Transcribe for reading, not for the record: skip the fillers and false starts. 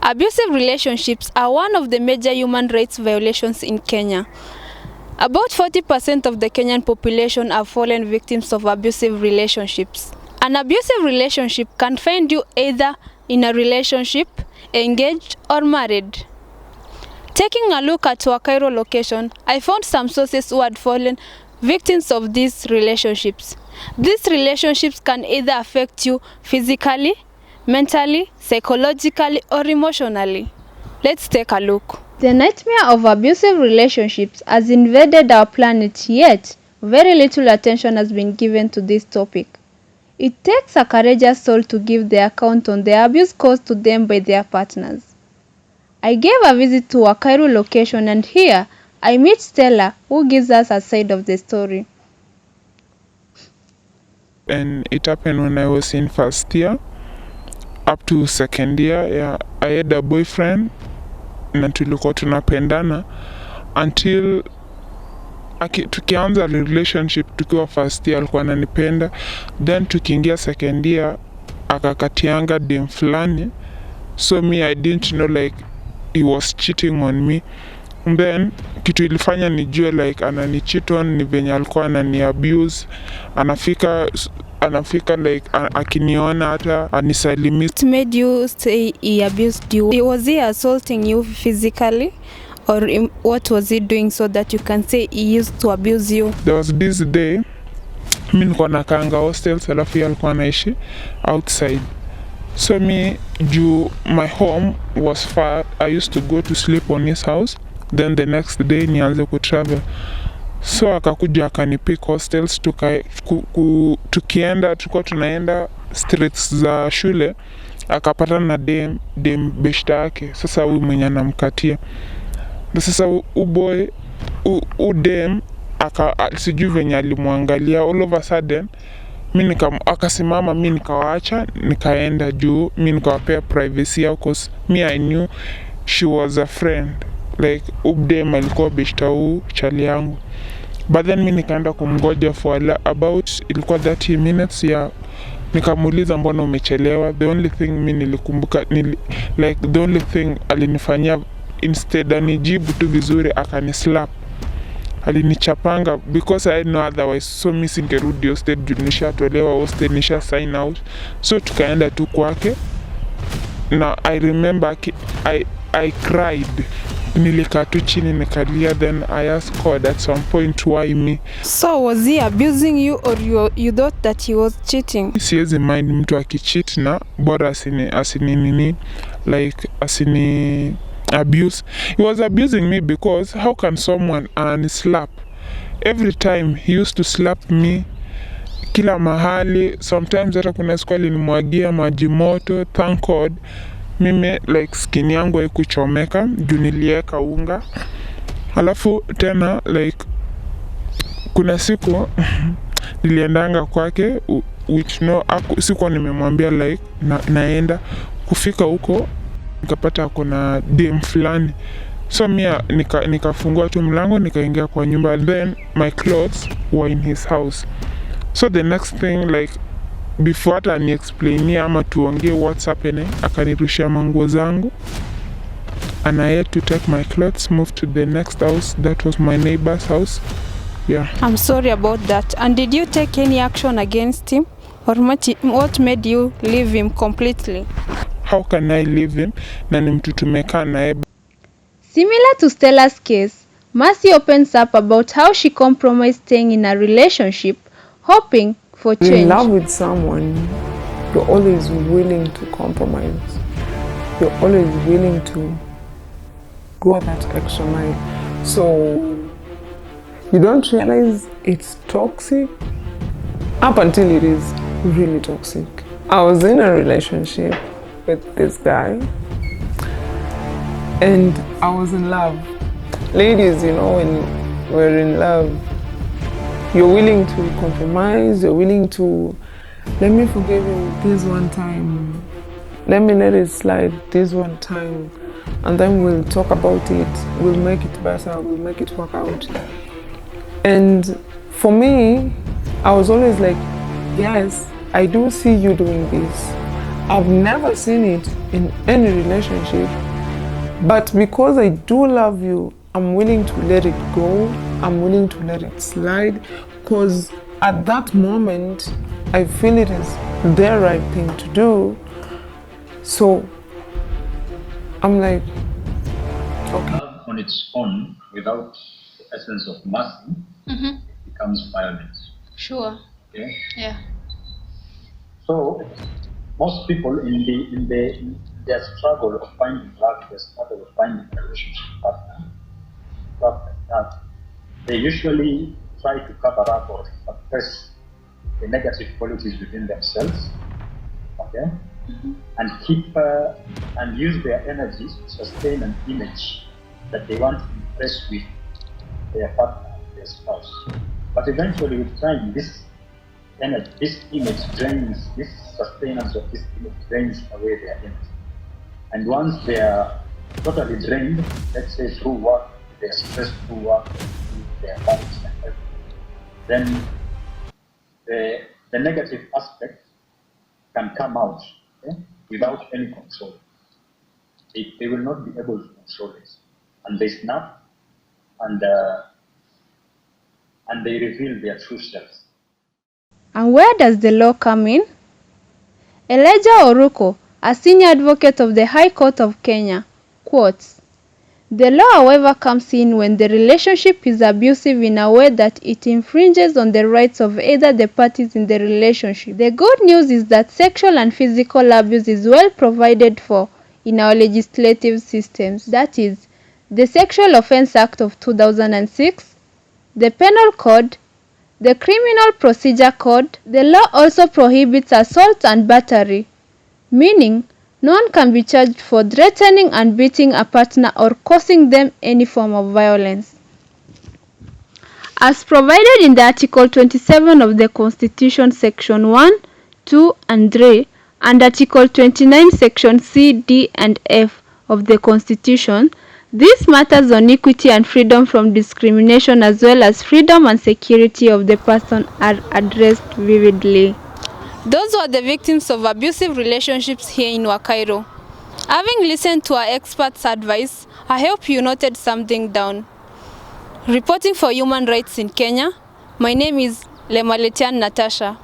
Abusive relationships are one of the major human rights violations in Kenya. About 40% of the Kenyan population have fallen victims of abusive relationships. An abusive relationship can find you either in a relationship, engaged, or married. Taking a look at our Cairo location, I found some sources who had fallen victims of these relationships. These relationships can either affect you physically, mentally, psychologically, or emotionally. Let's take a look. The nightmare of abusive relationships has invaded our planet, yet very little attention has been given to this topic. It takes a courageous soul to give the account on the abuse caused to them by their partners. I gave a visit to our Cairo location, and here I meet Stella, who gives us a side of the story. And it happened when I was in first year up to second year. Yeah, I had a boyfriend na tulikuwa tunapendana until tukianza relationship tukiwa first year alikuwa ananipenda, then tukiingia second year akakatianga dem fulani, so me I didn't know like he was cheating on me. And then kitu ilifanya nijue like anani cheat on ni venye alikuwa anani abuse, anafika like akiniona hata anisalimi. What made you say he abused you? Was he assaulting you physically, or what was he doing so that you can say he used to abuse you? There was this day mimi nilikuwa nakaanga hostel, alafu alikuwa anaishi outside. So me, my home was far. I used to go to sleep on his house, then the next day nianze kutravel. So akakuja akanipick hostels, tukienda tulikuwa tunaenda streets za shule, akapata na dem beshta yake. Sasa huyu mwenye anamkatia, na sasa boy dem sijui venye alimwangalia, all of a sudden mimi akasimama, mimi nikawaacha nikaenda juu, mimi nikawapea privacy yao, cause me I knew she was a friend, like dem alikuwa beshta chali yangu. But then mimi nikaenda kumgoja for about ilikuwa 30 minutes ya nikamuuliza mbona umechelewa. The only thing mimi nilikumbuka like the only thing alinifanyia, instead anijibu tu vizuri akanislap, alinichapanga because I know otherwise. So mimi singerudi hostel juu nishatolewa hostel, nisha sign out. So tukaenda tu kwake, na I remember I cried. Nilikaa tu chini nikalia, then I asked God at some point why me. So was he abusing you, or you thought that he was cheating? Siwezi mind mtu akicheat, na bora asini abuse. He was abusing me because how can someone slap? Every time he used to slap me kila mahali. Sometimes hata kuna siku alinimwagia maji moto. Thank God mimi like skin yangu haikuchomeka juu nilieka unga. Halafu tena like kuna siku niliendanga kwake, which no sikuwa nimemwambia like naenda. Kufika huko nikapata kuna dem fulani, so mimi nikafungua tu mlango nikaingia kwa nyumba, then my clothes were in his house. So the next thing like before hata ni explainia ama tuongee what's happening, akanirushia manguo zangu, and I had to take my clothes, move to the next house. That was my neighbor's house. Yeah, I'm sorry about that. And did you take any action against him, or what made you leave him completely? How can I leave him na ni mtu tumekaa naye? Similar to Stella's case, Mercy opens up about how she compromised staying in a relationship, hoping for change. In love with someone, you're always willing to compromise. You're always willing to go that extra mile. So you don't realize it's toxic up until it is really toxic. I was in a relationship with this guy, and I was in love. Ladies, you know, when we're in love, you're willing to compromise, you're willing to, let me forgive you this one time, let me let it slide this one time, and then we'll talk about it, we'll make it better, we'll make it work out. And for me, I was always like, yes, I do see you doing this, I've never seen it in any relationship. But because I do love you, I'm willing to let it go. I'm willing to let it slide. Because at that moment, I feel it is the right thing to do. So I'm like, okay. Love on its own, without the essence of mercy, it becomes violence. Sure. Okay? Yeah. So most people in their struggle of finding love, their struggle of finding a relationship partner, stuff like that, they usually try to cover up or suppress the negative qualities within themselves, okay, and keep and use their energies to sustain an image that they want to impress with their partner, their spouse. But eventually, with time, this energy, this image drains, this sustenance of this image drains away their energy. And once they are totally drained, let's say through work, they are stressed through work, through their lives and everything, then the negative aspect can come out, okay, without any control. They will not be able to control it. And they snap and they reveal their true selves. And where does the law come in? Elijah Oruko, a senior advocate of the High Court of Kenya, quotes, "The law, however, comes in when the relationship is abusive in a way that it infringes on the rights of either the parties in the relationship. The good news is that sexual and physical abuse is well provided for in our legislative systems. That is, the Sexual Offence Act of 2006, the Penal Code, the Criminal Procedure Code. The law also prohibits assault and battery, meaning no one can be charged for threatening and beating a partner or causing them any form of violence. As provided in the Article 27 of the Constitution, Section 1, 2, and 3, and Article 29, Section C, D, and F of the Constitution, these matters on equity and freedom from discrimination as well as freedom and security of the person are addressed vividly." Those were the victims of abusive relationships here in Wakairo. Having listened to our experts' advice, I hope you noted something down. Reporting for Human Rights in Kenya, my name is Lemaletian Natasha.